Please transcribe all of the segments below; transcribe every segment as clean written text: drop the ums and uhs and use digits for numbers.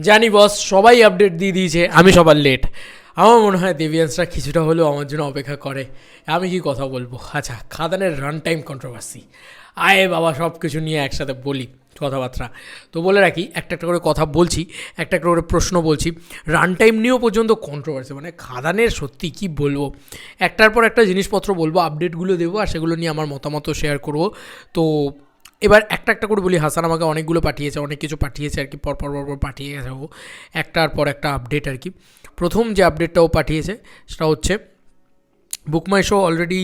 জানি বস, সবাই আপডেট দিয়ে দিয়েছে, আমি সবার লেট। আমার মনে হয় দেবিয়ান্সরা কিছুটা হলেও আমার জন্য অপেক্ষা করে। আমি কি কথা বলবো? আচ্ছা, খাদানের রান টাইম কন্ট্রোভার্সি, আয় বাবা, সব কিছু নিয়ে একসাথে বলি কথাবার্তা। তো বলে রাখি, একটা একটা করে কথা বলছি, একটা একটা করে প্রশ্ন বলছি। রান টাইম নিয়েও পর্যন্ত কন্ট্রোভার্সি, মানে খাদানের সত্যি কি বলবো, একটার পর একটা জিনিসপত্র বলবো, আপডেটগুলো দেবো, আর সেগুলো নিয়ে আমার মতামত শেয়ার করবো। তো এবার একটা একটা করে বলি। হাসান আমাকে অনেকগুলো পাঠিয়েছে, অনেক কিছু পাঠিয়েছে আর কি, পরপর পাঠিয়ে গেছে ও একটার পর একটা আপডেট আর কি। প্রথম যে আপডেটটা ও পাঠিয়েছে সেটা হচ্ছে বুক মাই শো অলরেডি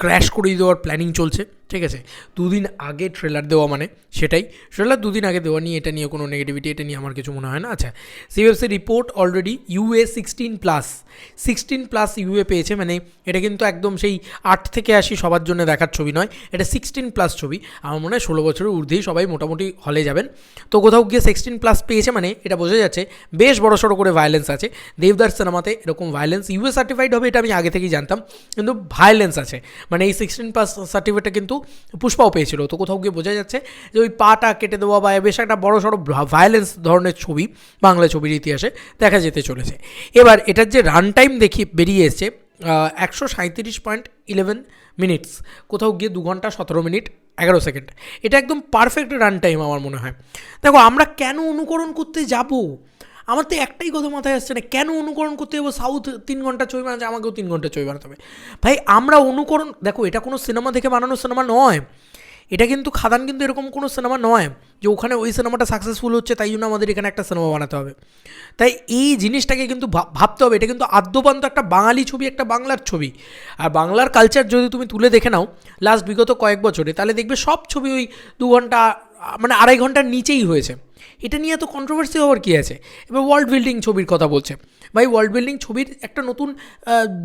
ক্র্যাশ করিয়ে দেওয়ার প্ল্যানিং চলছে। ঠিক আছে, দুদিন আগে ট্রেলার দেওয়া, মানে সেটাই, ট্রেলার দুদিন আগে দেওয়া নিয়ে এটা নিয়ে কোনো নেগেটিভিটি, এটা নিয়ে আমার কিছু মনে হয় না। আচ্ছা, CFC report already UA 16+ UA পেয়েছে, মানে এটা কিন্তু একদম সেই 8 থেকে 80 সবার জন্য দেখার ছবি নয়, এটা 16+ ছবি। আমার মনে হয় 16 বছরের ঊর্ধ্বেই সবাই মোটামুটি হলে যাবেন। তো কোথাও গিয়ে 16+ পেয়েছে, মানে এটা বোঝা যাচ্ছে বেশ বড় সড়ো করে ভায়োলেন্স আছে। দেবদাস সিনেমাতে এরকম ভায়োলেন্স ইউএ সার্টিফাইড হবে এটা আমি আগে থেকেই জানতাম, কিন্তু ভায়োলেন্স আছে, মানে এই 16+ সার্টিফিকেটটা কিন্তু পুষ্পাও পেয়েছিল। তো কোথাও গিয়ে বোঝা যাচ্ছে যে ওই পাটা কেটে দেওয়া বা বেশ একটা বড় সড়ো ভায়োলেন্স ধরনের ছবি বাংলা ছবির ইতিহাসে দেখা যেতে চলেছে। এবার এটার যে রান টাইম দেখি বেরিয়ে এসছে 137.11 মিনিটস, কোথাও গিয়ে 2 ঘন্টা 17 মিনিট 11 সেকেন্ড। এটা একদম পারফেক্ট রান টাইম আমার মনে হয়। দেখো, আমরা কেন অনুকরণ করতে যাব? আমার তো একটাই কথা মাথায় আসছে না, কেন অনুকরণ করতে যাবো? সাউথ 3 ঘন্টা ছবি বানাচ্ছে, আমাকেও 3 ঘন্টা ছবি বানাতে হবে। ভাই আমরা অনুকরণ, দেখো এটা কোনো সিনেমা দেখে বানানো সিনেমা নয়, এটা কিন্তু খাদান কিন্তু এরকম কোনো সিনেমা নয় যে ওখানে ওই সিনেমাটা সাকসেসফুল হচ্ছে তাই জন্য আমাদের এখানে একটা সিনেমা বানাতে হবে। তাই এই জিনিসটাকে কিন্তু ভাবতে হবে, এটা কিন্তু আদ্যপান্ত একটা বাঙালি ছবি, একটা বাংলার ছবি। আর বাংলার কালচার যদি তুমি তুলে দেখে নাও লাস্ট বিগত কয়েক বছরে, তাহলে দেখবে সব ছবি ওই 2 ঘন্টা, মানে 2.5 ঘন্টার নিচেই হয়েছে। এটা নিয়ে তো কন্ট্রোভার্সি হওয়ার কী আছে? এবার ওয়ার্ল্ড বিল্ডিং ছবির কথা বলছে, ভাই ওয়ার্ল্ড বিল্ডিং ছবির একটা নতুন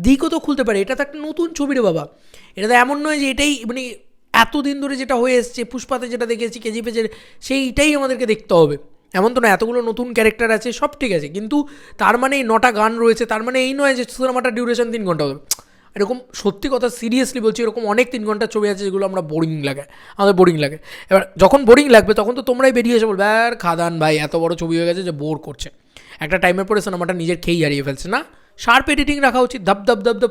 দিকও তো খুলতে পারে, এটা তো একটা নতুন ছবি রে বাবা। এটা তো এমন নয় যে এটাই মানে এতদিন ধরে যেটা হয়ে এসছে, পুষ্পাতে যেটা দেখেছি, কেজিপে যে সেইটাই আমাদেরকে দেখতে হবে এমন তো না। এতগুলো নতুন ক্যারেক্টার আছে, সব ঠিক আছে, কিন্তু তার মানে এই 9টা গান রয়েছে, তার মানে এই নয় যে সিনেমাটার ডিউরেশন 3 ঘন্টা হবে। এরকম সত্যি কথা সিরিয়াসলি বলছি, এরকম অনেক 3 ঘন্টার ছবি আছে যেগুলো আমরা বোরিং লাগে, আমাদের বোরিং লাগে। এবার যখন বোরিং লাগবে তখন তো তোমরাই বেরিয়ে এসে বলবে আর খাদান ভাই এত বড় ছবি হয়ে গেছে যে বোর করছে। একটা টাইমের পরে সিনেমাটা নিজের খেয়েই হারিয়ে ফেলছে না। শার্প এডিটিং রাখা উচিত, ধাপ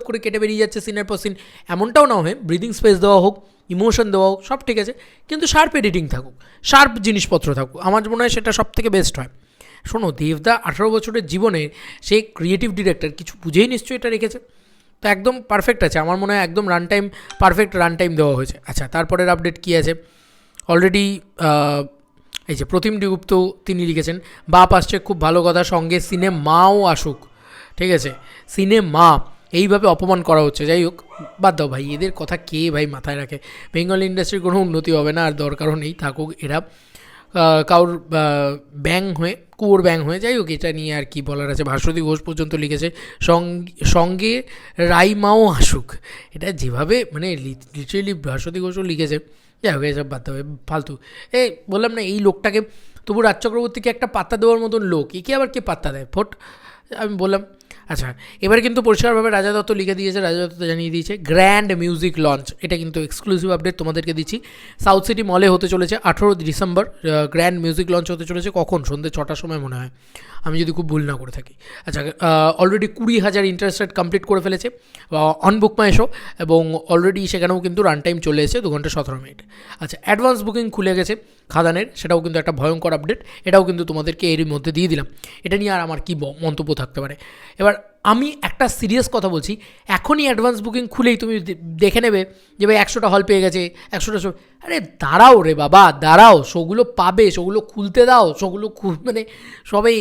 করে কেটে বেরিয়ে যাচ্ছে সিনের পর সিন, এমনটাও না হয়, ব্রিদিং স্পেস দেওয়া হোক, ইমোশন দেওয়া হোক, সব ঠিক আছে, কিন্তু শার্প এডিটিং থাকুক, শার্প জিনিসপত্র থাকুক, আমার মনে হয় সেটা সব থেকে বেস্ট হয়। শোনো, দেবদা 18 বছরের জীবনে সে ক্রিয়েটিভ ডিরেক্টর, কিছু বুঝেই নিশ্চয়ই এটা রেখেছে। তো একদম পারফেক্ট আছে আমার মনে হয়, একদম run time perfect run time দেওয়া হয়েছে। আচ্ছা, তারপরের আপডেট কী আছে? অলরেডি এই যে প্রতিমডি গুপ্ত তিনি লিখেছেন, বাপ আসছে খুব ভালো কথা, সঙ্গে সিনেমাও আসুক। ঠিক আছে, সিনেমা এইভাবে অপমান করা হচ্ছে, যাই হোক বাদ দাও ভাই, এদের কথা কে ভাই মাথায় রাখে? বেঙ্গল ইন্ডাস্ট্রির কোনো উন্নতি হবে না, আর দরকারও নেই, থাকুক এরা কারোর ব্যাং হয়ে, কুয়োর ব্যাং হয়ে। যাই হোক, এটা নিয়ে আর কি বলার আছে? ভাস্বতী ঘোষ পর্যন্ত লিখেছে সঙ্গে রাইমাও আসুক। এটা যেভাবে মানে লিটারেলি ভাস্বতী ঘোষও লিখেছে, যাই হোক এসব বাদ হবে, ফালতু। বললাম না, এই লোকটাকে তবু রাজ চক্রবর্তীকে একটা পাত্তা দেওয়ার মতন লোক, একে আবার কে পাত্তা দেয়? ফোট, আমি বললাম। আচ্ছা, এবার কিন্তু পরিষ্কারভাবে রাজা দত্ত লিখে দিয়েছে, রাজা দত্ত জানিয়ে দিয়েছে গ্র্যান্ড মিউজিক লঞ্চ। এটা কিন্তু এক্সক্লুসিভ আপডেট তোমাদেরকে দিচ্ছি। সাউথ সিটি মলে হতে চলেছে 18 ডিসেম্বর, গ্র্যান্ড মিউজিক লঞ্চ হতে চলেছে। কখন? সন্ধ্যে 6টার সময় মনে হয়, আমি যদি খুব ভুল না করে থাকি। আচ্ছা, অলরেডি 20,000 ইন্টারেস্টেড কমপ্লিট করে ফেলেছে অন বুক মাই শো, এবং অলরেডি সেখানেও কিন্তু রান টাইম চলে এসেছে 2 ঘন্টা 17 মিনিট। আচ্ছা, অ্যাডভান্স বুকিং খুলে গেছে খাদানের, সেটাও কিন্তু একটা ভয়ঙ্কর আপডেট, এটাও কিন্তু তোমাদেরকে এরই মধ্যে দিয়ে দিলাম। এটা নিয়ে আর আমার কী মন্তব্য থাকতে পারে? এবার আমি একটা সিরিয়াস কথা বলছি, এখনই অ্যাডভান্স বুকিং খুলেই তুমি দেখে নেবে যে ভাই 100টা হল পেয়ে গেছে, 100টা শো। আরে দাঁড়াও রে বাবা, দাঁড়াও, শোগুলো পাবে, শোগুলো খুলতে দাও, শোগুলো মানে সবাই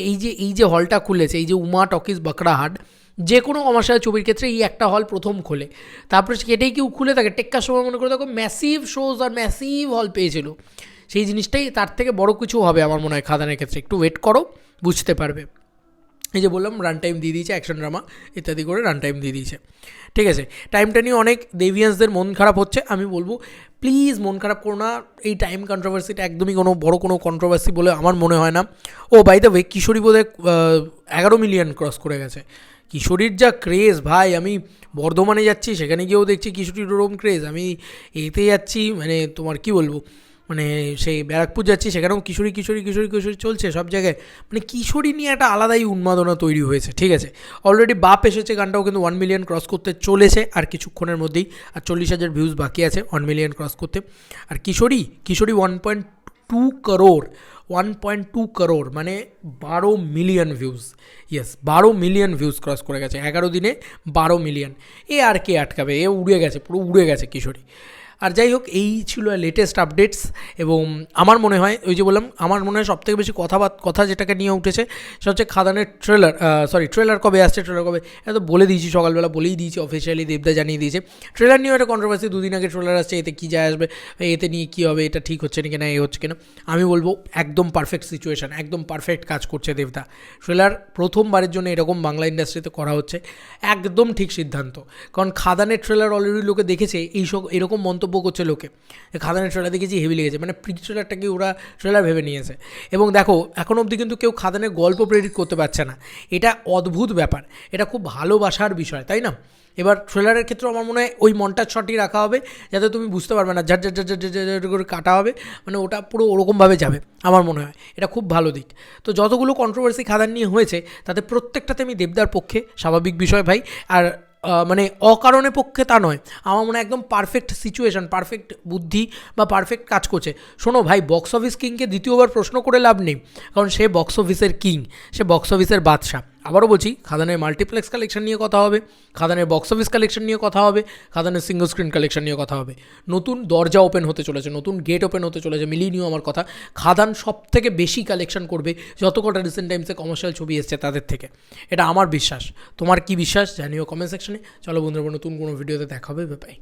এই যে হলটা খুলেছে, এই যে উমা টকিজ বাঁকড়াহাট, যে কোনো কমার্শিয়াল ছবির ক্ষেত্রে এই একটা হল প্রথম খোলে, তারপরে সেটাই কেউ খুলে থাকে। টেক্কার সময় মনে করে দেখো ম্যাসিভ শোজ আর ম্যাসিভ হল পেয়েছিল, সেই জিনিসটাই তার থেকে বড় কিছু হবে আমার মনে হয় খাদানের ক্ষেত্রে। একটু ওয়েট করো, বুঝতে পারবে। এই যে বললাম রান টাইম দিয়ে দিয়েছে, অ্যাকশন ড্রামা ইত্যাদি করে রান টাইম দিয়ে দিয়েছে। ঠিক আছে, টাইমটা নিয়ে অনেক দেভিয়ান্সদের মন খারাপ হচ্ছে, আমি বলবো প্লিজ মন খারাপ করো না। এই টাইম কন্ট্রোভার্সিটা একদমই কোনো বড় কোনো কন্ট্রোভার্সি বলে আমার মনে হয় না। ও বাই দ্য ওয়ে, কিশোরী বোধহয় 11 মিলিয়ন ক্রস করে গেছে। কিশোরীর যা ক্রেজ ভাই, আমি বর্ধমানে যাচ্ছি, সেখানে গিয়েও দেখছি কিশোরীর ওরকম ক্রেজ। আমি এতে যাচ্ছি, মানে তোমার কি বলবো, মানে সেই ব্যারাকপুর যাচ্ছি, সেখানেও কিশোরী কিশোরী কিশোরী কিশোরী চলছে সব জায়গায়, মানে কিশোরী নিয়ে একটা আলাদাই উন্মাদনা তৈরি হয়েছে। ঠিক আছে, অলরেডি বাপ এসেছে, গানটাও কিন্তু 1 মিলিয়ন ক্রস করতে চলেছে আর কিছুক্ষণের মধ্যেই, আর 40,000 ভিউজ বাকি আছে 1 মিলিয়ন ক্রস করতে। আর কিশোরী 1.2 করোড়, 1.2 করোড় মানে 12 million views. Yes, 12 million views cross করে গেছে 11 দিনে, 12 মিলিয়ন। এ আর কে আটকাবে, এ উড়ে গেছে, পুরো উড়ে গেছে কিশোরী। আর যাই হোক, এই ছিল লেটেস্ট আপডেটস। এবং আমার মনে হয়, ওই যে বললাম, আমার মনে হয় সবথেকে বেশি কথা যেটাকে নিয়ে উঠেছে সেটা হচ্ছে খাদানের ট্রেলার কবে আসছে, ট্রেলার কবে, এটা তো বলে দিয়েছি সকালবেলা, বলেই দিয়েছি অফিসিয়ালি, দেবদা জানিয়ে দিয়েছে। ট্রেলার নিয়েও একটা কন্ট্রোভার্সি, দুদিন আগে ট্রেলার আসছে, এতে কী যায় আসবে, এতে নিয়ে কী হবে, এটা ঠিক হচ্ছে না কিনা, এ হচ্ছে কিনা। আমি বলবো একদম পারফেক্ট সিচুয়েশান, একদম পারফেক্ট কাজ করছে দেবদা। ট্রেলার প্রথমবারের জন্য এরকম বাংলা ইন্ডাস্ট্রিতে করা হচ্ছে, একদম ঠিক সিদ্ধান্ত। কারণ খাদানের ট্রেলার অলরেডি লোকে দেখেছে, এরকম মন্তব্য করছে লোকে, খাদানের ট্রেলার দেখেছি হেভি লেগেছে, মানে প্রি ট্রেলারটাকে ওরা ট্রেলার ভেবে নিয়েছে। এবং দেখো, এখন অবধি কিন্তু কেউ খাদানের গল্প প্রেডিক্ট করতে পারছে না, এটা অদ্ভুত ব্যাপার, এটা খুব ভালোবাসার বিষয়, তাই না? এবার ট্রেলারের ক্ষেত্রেও আমার মনে হয় ওই মন্টাজ শটই রাখা হবে, যাতে তুমি বুঝতে পারবে না, ঝাট ঝাট ঝাট ঝাট ঝাট করে কাটা হবে, মানে ওটা পুরো ওরকমভাবে যাবে। আমার মনে হয় এটা খুব ভালো দিক। তো যতগুলো কন্ট্রোভার্সি খাদান নিয়ে হয়েছে, তাতে প্রত্যেকটাতে আমি দেবদার পক্ষে, স্বাভাবিক বিষয় ভাই। আর মানে অকারণে পক্ষে তা নয়, আমার মনে হয় একদম পারফেক্ট সিচুয়েশান, পারফেক্ট বুদ্ধি বা পারফেক্ট কাজ করছে। শোনো ভাই, বক্স অফিস কিংকে দ্বিতীয়বার প্রশ্ন করে লাভ নেই, কারণ সে বক্স অফিসের কিং, সে বক্স অফিসের বাদশা। আবারও বলছি, খাদানের মাল্টিপ্লেক্স কালেকশন নিয়ে কথা হবে, খাদানের বক্স অফিস কালেকশন নিয়ে কথা হবে, খাদানের সিঙ্গল স্ক্রিন কালেকশন নিয়ে কথা হবে। নতুন দরজা ওপেন হতে চলেছে, নতুন গেট ওপেন হতে চলেছে, মিলিয়ে নিও আমার কথা। খাদান সব থেকে বেশি কালেকশন করবে যত কটা রিসেন্ট টাইমসে কমার্শিয়াল ছবি এসছে তাদের থেকে, এটা আমার বিশ্বাস। তোমার কি বিশ্বাস জানিও কমেন্ট সেকশনে। চলো বন্ধুরা, নতুন কোনো ভিডিওতে দেখা হবে, বাই।